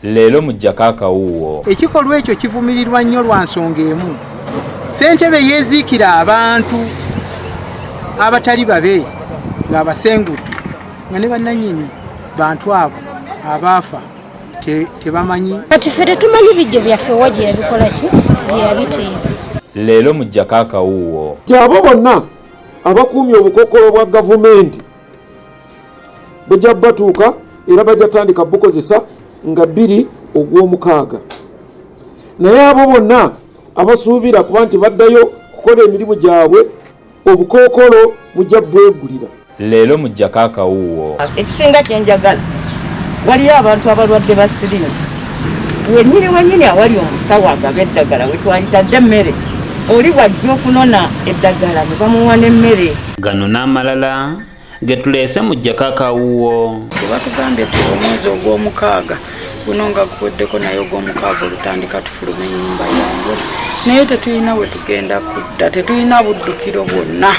leero mu gyako akawuuwo. Ekikolwa ekyo kivumirirwa nnyo lwa nsonga emu. Ssentebe yeeziikira abantu abatali babe ng'abasengudde nga ne bannannyini bantu abo abaafa tebamanyi. Kati ffe tetumanyi bijjo byaffe wa gye yabikola ki gye yabiteeza. Leero mu gyako akawuuwo. Abo bonna abakuumye obukookolo bwa gavumenti bajja batuuka era bajja tandika bukozesa nga 2 Ogw'omukaaga. Naye abo bonna abasuubira kuba nti baddayo kukola emirimu gyabwe obukookolo mujja bwegulira. Leero mu gyako akawuuwo. Ekisinga kye njagala waliyo abantu abalwadde ba siriimu wennyini awali omusawo agaba eddagala we twalitadde emmere oli bw'ajja okunona eddagala ne bamuwa n'emmere. Gano n'amalala ge tuleese mu gyako akawuuwo. Batugambye nti omwezi Ogw'omukaaga guno nga guweddeko naye Ogw'omukaaga olutandika tufuluma ennyumba yange naye tetulina we tugenda kudda, tetulina buddukiro bwonna.